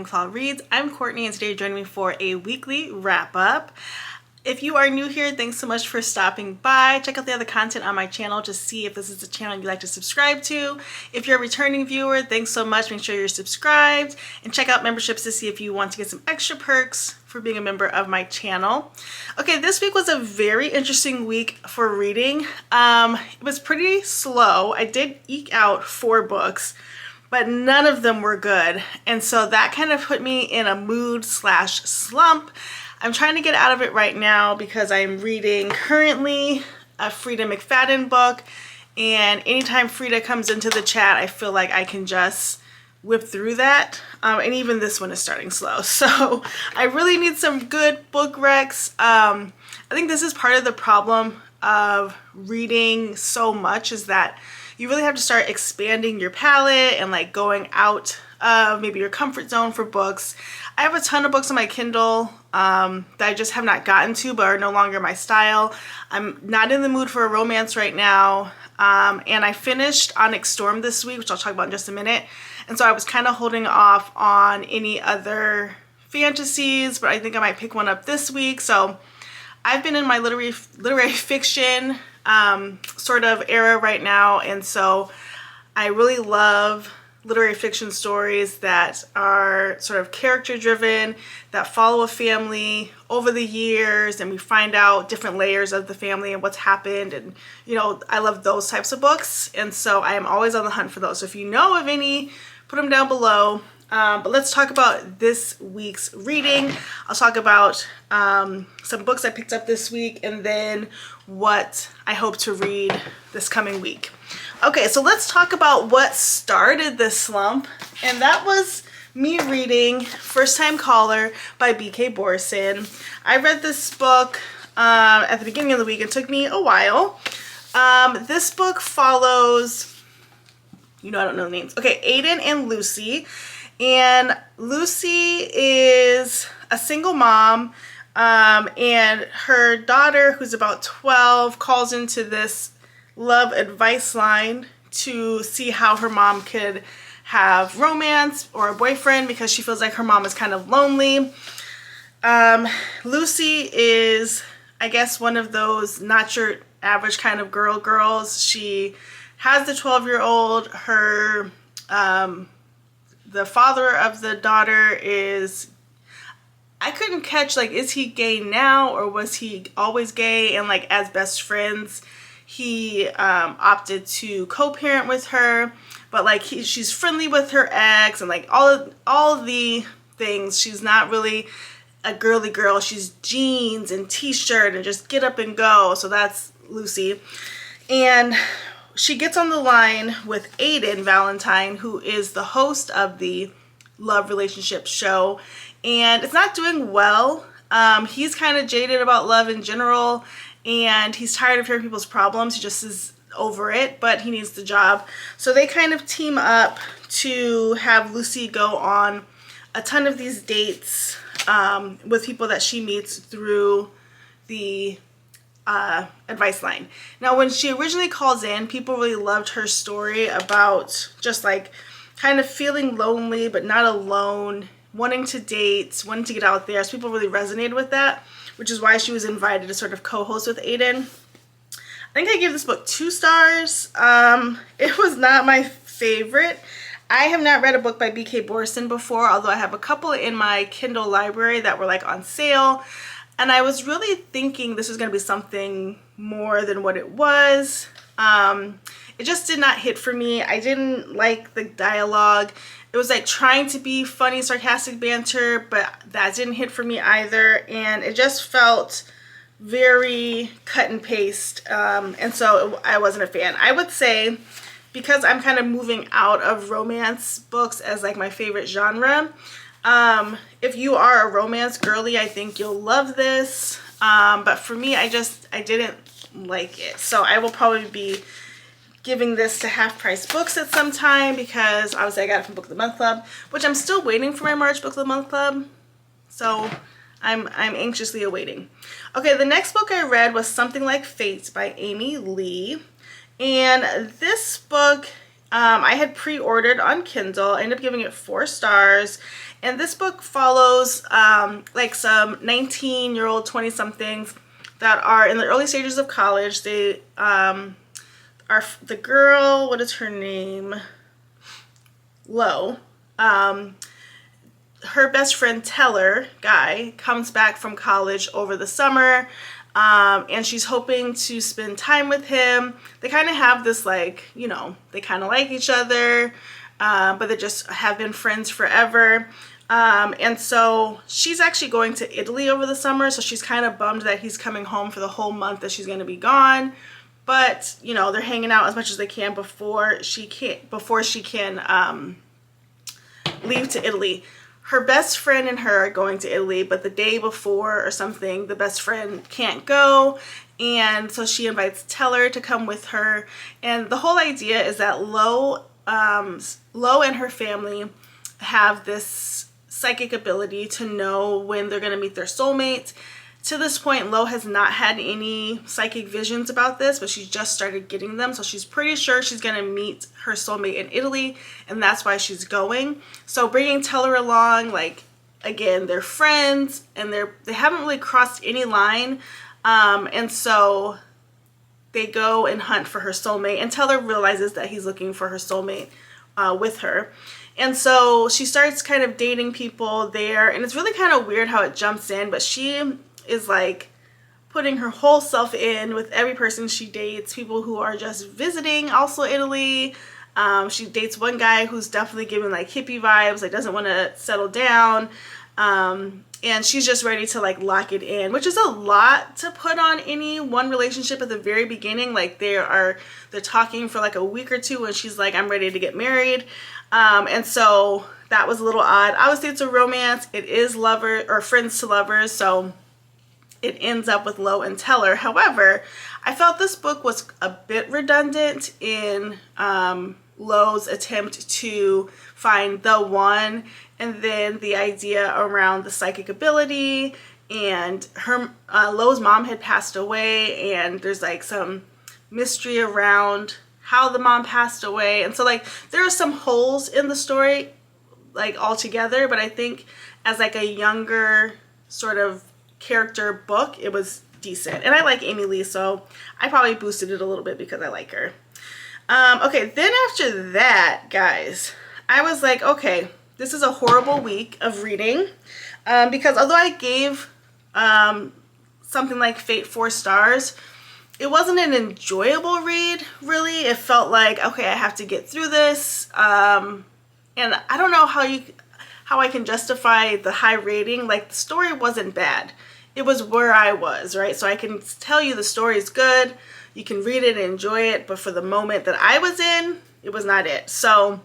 Ravenclaw Reads. I'm Courtney and today you're joining me for a weekly wrap up. If you are new here, thanks so much for stopping by. Check out the other content on my channel to see if this is a channel you'd like to subscribe to. If you're a returning viewer, thanks so much. Make sure you're subscribed and check out memberships to see if you want to get some extra perks for being a member of my channel. Okay, this week was a very interesting week for reading. It was pretty slow. I did eke out 4 books, but none of them were good. And so that kind of put me in a mood / slump. I'm trying to get out of it right now because I'm reading currently a Frida McFadden book, and anytime Frida comes into the chat, I feel like I can just whip through that. And even this one is starting slow. So I really need some good book recs. I think this is part of the problem of reading so much, is that you really have to start expanding your palette and like going out of maybe your comfort zone for books. I have a ton of books on my Kindle that I just have not gotten to but are no longer my style. I'm not in the mood for a romance right now. And I finished Onyx Storm this week, which I'll talk about in just a minute. And so I was kind of holding off on any other fantasies, but I think I might pick one up this week. So I've been in my literary fiction sort of era right now, and so I really love literary fiction stories that are sort of character driven, that follow a family over the years and we find out different layers of the family and what's happened, and you know, I love those types of books, and so I am always on the hunt for those. So if you know of any, put them down below. But let's talk about this week's reading. I'll talk about some books I picked up this week and then what I hope to read this coming week. Okay, so let's talk about what started this slump, and that was me reading First Time Caller by B.K. Borson. I read this book at the beginning of the week. It took me a while. This book follows, you know, I don't know the names. Okay, Aiden and Lucy. And Lucy is a single mom, and her daughter, who's about 12, calls into this love advice line to see how her mom could have romance or a boyfriend because she feels like her mom is kind of lonely. Lucy is, I guess, one of those not your average kind of girls. She has the 12-year-old. Her the father of the daughter is, I couldn't catch, like, is he gay now or was he always gay? And like, as best friends, he opted to co-parent with her, but like she's friendly with her ex and like all of the things. She's not really a girly girl. She's jeans and t-shirt and just get up and go. So that's Lucy. And she gets on the line with Aiden Valentine, who is the host of the love relationship show, and it's not doing well. He's kind of jaded about love in general, and he's tired of hearing people's problems. He just is over it, but he needs the job. So they kind of team up to have Lucy go on a ton of these dates with people that she meets through the advice line. Now, when she originally calls in, people really loved her story about just like kind of feeling lonely but not alone, wanting to date, wanting to get out there. So people really resonated with that, which is why she was invited to sort of co-host with Aiden. I think I gave this book 2 stars. It was not my favorite. I have not read a book by B.K. Borson before, although I have a couple in my Kindle library that were like on sale. And I was really thinking this was going to be something more than what it was. It just did not hit for me. I didn't like the dialogue. It was like trying to be funny, sarcastic banter, but that didn't hit for me either. And it just felt very cut and paste. And so I wasn't a fan. I would say, because I'm kind of moving out of romance books as like my favorite genre, if you are a romance girly, I think you'll love this. But for me, I didn't like it. So I will probably be giving this to Half Price Books at some time, because obviously I got it from Book of the Month Club, which I'm still waiting for my March Book of the Month Club. So I'm anxiously awaiting. Okay, the next book I read was Something Like Fate by Amy Lee. And this book I had pre-ordered on Kindle. I ended up giving it 4 stars. And this book follows like some 19-year-old, 20-somethings that are in the early stages of college. They are the girl, what is her name? Lo. Her best friend Teller, Guy, comes back from college over the summer. And she's hoping to spend time with him. They kind of have this, like, you know, they kind of like each other, but they just have been friends forever. And so she's actually going to Italy over the summer, so she's kind of bummed that he's coming home for the whole month that she's going to be gone. But, you know, they're hanging out as much as they can before she can leave to Italy. Her best friend and her are going to Italy, but the day before or something, the best friend can't go. And so she invites Teller to come with her. And the whole idea is that Lo and her family have this psychic ability to know when they're going to meet their soulmate. To this point, Lo has not had any psychic visions about this, but she's just started getting them. So she's pretty sure she's going to meet her soulmate in Italy, and that's why she's going. So bringing Teller along, like, again, they're friends, and they haven't really crossed any line. And so they go and hunt for her soulmate, and Teller realizes that he's looking for her soulmate with her. And so she starts kind of dating people there, and it's really kind of weird how it jumps in, but she is like putting her whole self in with every person she dates, people who are just visiting also Italy. She dates one guy who's definitely giving like hippie vibes, like doesn't want to settle down. And she's just ready to like lock it in, which is a lot to put on any one relationship at the very beginning. Like they're talking for like a week or two and she's like, I'm ready to get married. And so that was a little odd. Obviously it's a romance. It is lover or friends to lovers. So it ends up with Lo and Teller. However, I felt this book was a bit redundant in Lo's attempt to find the one, and then the idea around the psychic ability, and her Lo's mom had passed away, and there's like some mystery around how the mom passed away, and so like there are some holes in the story like altogether, but I think as like a younger sort of character book, it was decent. And I like Amy Lee, so I probably boosted it a little bit because I like her. Okay, then after that, guys, I was like, okay, this is a horrible week of reading, because although I gave something like Fate 4 stars, it wasn't an enjoyable read, really. It felt like, okay, I have to get through this, and I don't know how I can justify the high rating. Like, the story wasn't bad. It was where I was, right? So I can tell you the story is good. You can read it and enjoy it, but for the moment that I was in, it was not it. So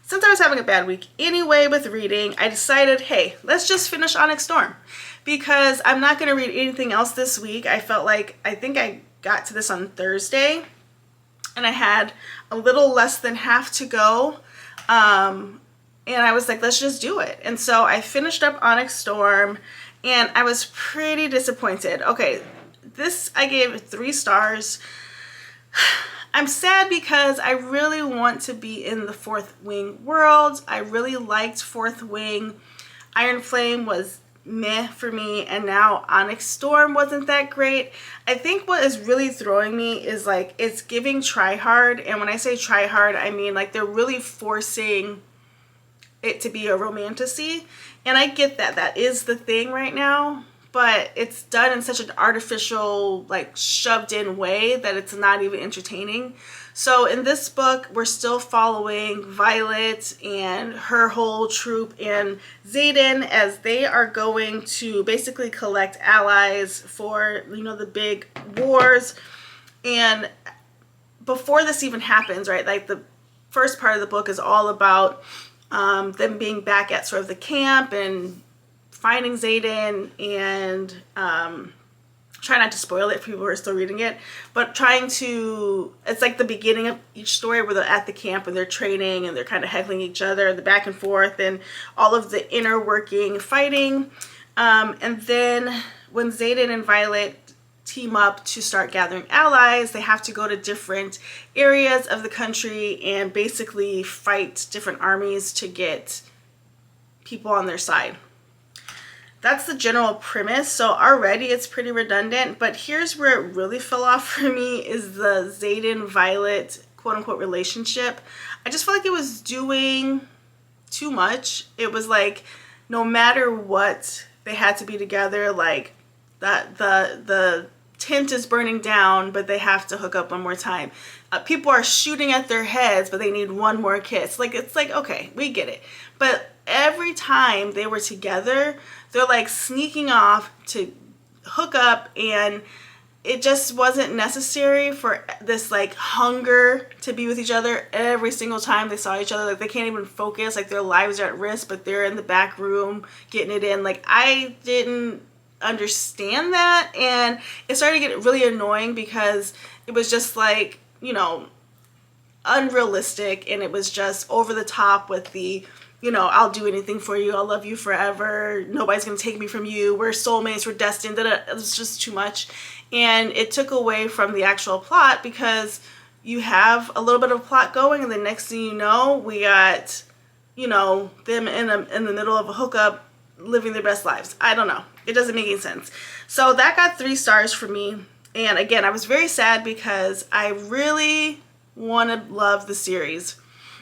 since I was having a bad week anyway with reading, I decided, hey, let's just finish Onyx Storm, because I'm not going to read anything else this week. I felt like, I think I got to this on Thursday, and I had a little less than half to go. And I was like, let's just do it. And so I finished up Onyx Storm, and I was pretty disappointed. Okay, this I gave 3 stars. I'm sad because I really want to be in the Fourth Wing world. I really liked Fourth Wing. Iron Flame was meh for me, and now Onyx Storm wasn't that great. I think what is really throwing me is like, it's giving try hard, and when I say try hard, I mean like they're really forcing it to be a romantasy, and I get that that is the thing right now, but it's done in such an artificial, like shoved in way that it's not even entertaining. So in this book, we're still following Violet and her whole troop and Xaden as they are going to basically collect allies for, you know, the big wars. And before this even happens, right, like the first part of the book is all about them being back at sort of the camp and finding Xaden and try not to spoil it for people who are still reading it, but trying to, it's like the beginning of each story where they're at the camp and they're training and they're kind of heckling each other, the back and forth and all of the inner working fighting. And then when Xaden and Violet team up to start gathering allies. They have to go to different areas of the country and basically fight different armies to get people on their side. That's the general premise. So already it's pretty redundant, but here's where it really fell off for me is the Xaden Violet quote-unquote relationship. I just felt like it was doing too much. It was like no matter what, they had to be together. Like that the tent is burning down, but they have to hook up one more time. People are shooting at their heads, but they need one more kiss. Like, it's like, okay, we get it. But every time they were together, they're like sneaking off to hook up, and it just wasn't necessary for this like hunger to be with each other every single time they saw each other. Like, they can't even focus, like their lives are at risk, but they're in the back room getting it in. Like, I didn't understand that, and it started to get really annoying because it was just like, you know, unrealistic, and it was just over the top with the, you know, I'll do anything for you, I'll love you forever, nobody's gonna take me from you, we're soulmates, we're destined. It was just too much, and it took away from the actual plot, because you have a little bit of plot going, and the next thing you know, we got, you know, them in the middle of a hookup living their best lives. I don't know. It doesn't make any sense. So that got 3 stars for me. And again, I was very sad because I really want to love the series.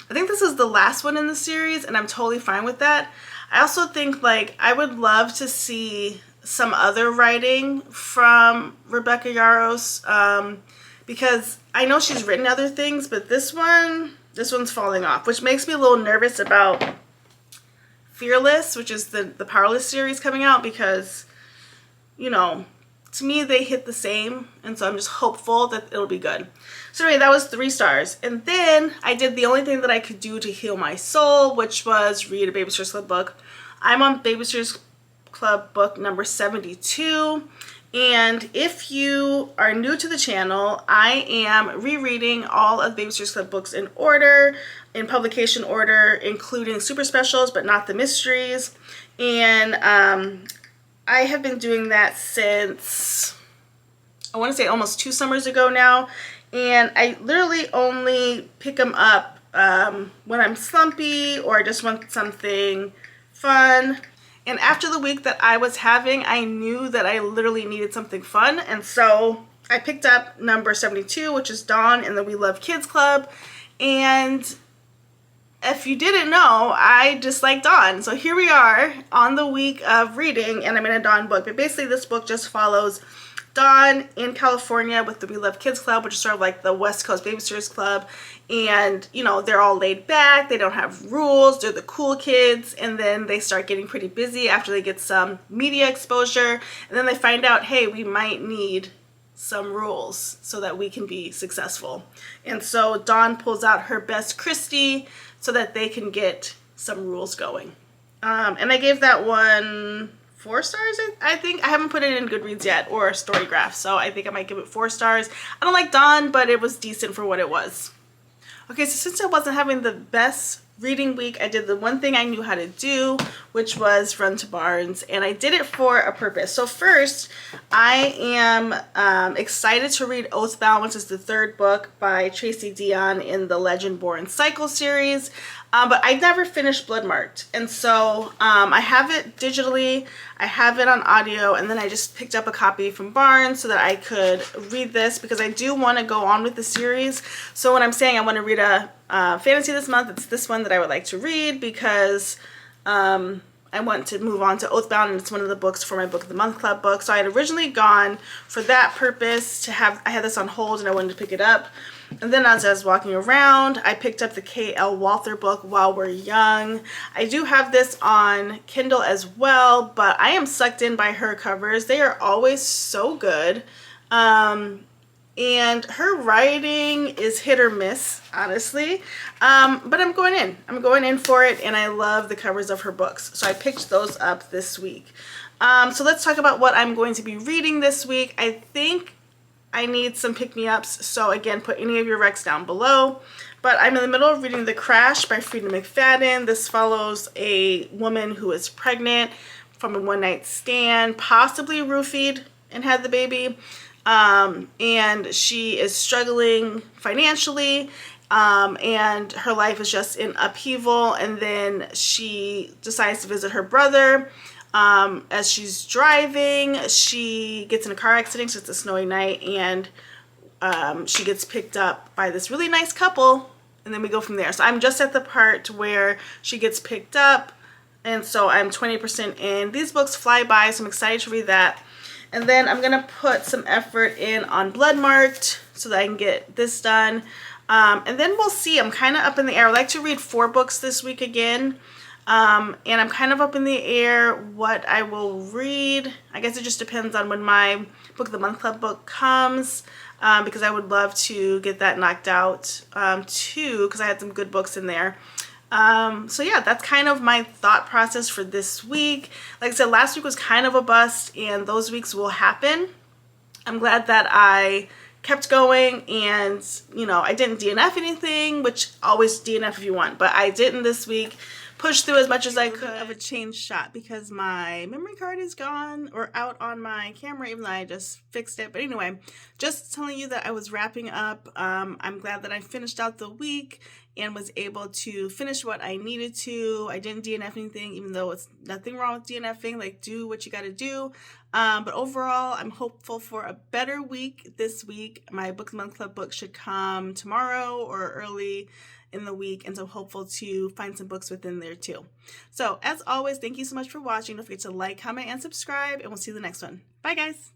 I think this is the last one in the series, and I'm totally fine with that. I also think, like, I would love to see some other writing from Rebecca Yarros, because I know she's written other things, but this one's falling off, which makes me a little nervous about Fearless, which is the Powerless series coming out, because, you know, to me they hit the same, and so I'm just hopeful that it'll be good. So anyway, that was 3 stars. And then I did the only thing that I could do to heal my soul, which was read a Babysitters Club book. I'm on Babysitters Club book number 72. And if you are new to the channel, I am rereading all of Babysitters Club books in order, in publication order, including super specials, but not the mysteries. And I have been doing that since, I want to say almost 2 summers ago now. And I literally only pick them up when I'm slumpy or I just want something fun. And after the week that I was having, I knew that I literally needed something fun. And so I picked up number 72, which is Dawn in the We Love Kids Club. And if you didn't know, I dislike Dawn. So here we are on the week of reading, and I'm in a Dawn book. But basically this book just follows Dawn in California with the We Love Kids Club, which is sort of like the West Coast Babysitters Club. And, you know, they're all laid back, they don't have rules, they're the cool kids, and then they start getting pretty busy after they get some media exposure, and then they find out, hey, we might need some rules so that we can be successful. And so Dawn pulls out her best Christy so that they can get some rules going. And I gave that one 4 stars, I think. I haven't put it in Goodreads yet, or Storygraph, so I think I might give it 4 stars. I don't like Dawn, but it was decent for what it was. Okay, so since I wasn't having the best reading week, I did the one thing I knew how to do, which was run to Barnes, and I did it for a purpose. So first, I am excited to read Oathbound, which is the 3rd book by Tracy Deonn in the Legend Born Cycle series. But I never finished Bloodmarked, and so I have it digitally, I have it on audio, and then I just picked up a copy from Barnes so that I could read this, because I do want to go on with the series. So when I'm saying I want to read a fantasy this month, it's this one that I would like to read, because I want to move on to Oathbound, and it's one of the books for my Book of the Month Club book. So I had originally gone for that purpose I had this on hold and I wanted to pick it up. And then as I was walking around, I picked up the K.L. Walther book, While We're Young. I do have this on Kindle as well, but I am sucked in by her covers. They are always so good. And her writing is hit or miss, honestly. But I'm going in. I'm going in for it, and I love the covers of her books. So I picked those up this week. So let's talk about what I'm going to be reading this week. I think I need some pick-me-ups, so again, put any of your recs down below. But I'm in the middle of reading The Crash by Freida McFadden. This follows a woman who is pregnant from a one-night stand, possibly roofied and had the baby. and she is struggling financially, and her life is just in upheaval. And then she decides to visit her brother. As she's driving, she gets in a car accident. So it's a snowy night, and she gets picked up by this really nice couple, and then we go from there. So I'm just at the part where she gets picked up, and so I'm 20% in. These books fly by, so I'm excited to read that. And then I'm gonna put some effort in on Bloodmarked so that I can get this done. And then we'll see. I'm kind of up in the air. I like to read 4 books this week again. And I'm kind of up in the air what I will read. I guess it just depends on when my Book of the Month Club book comes, because I would love to get that knocked out too, because I had some good books in there. So yeah, that's kind of my thought process for this week. Like I said, last week was kind of a bust, and those weeks will happen. I'm glad that I kept going, and you know, I didn't DNF anything, which always DNF if you want, but I didn't this week. Push through as much as I could of a change shot because my memory card is gone, or out on my camera, even though I just fixed it. But anyway, just telling you that I was wrapping up. I'm glad that I finished out the week and was able to finish what I needed to. I didn't DNF anything, even though it's nothing wrong with DNFing. Like, do what you got to do. But overall, I'm hopeful for a better week this week. My Book of the Month Club book should come tomorrow or early in the week, and so I'm hopeful to find some books within there too. So as always, thank you so much for watching. Don't forget to like, comment, and subscribe, and we'll see you in the next one. Bye guys.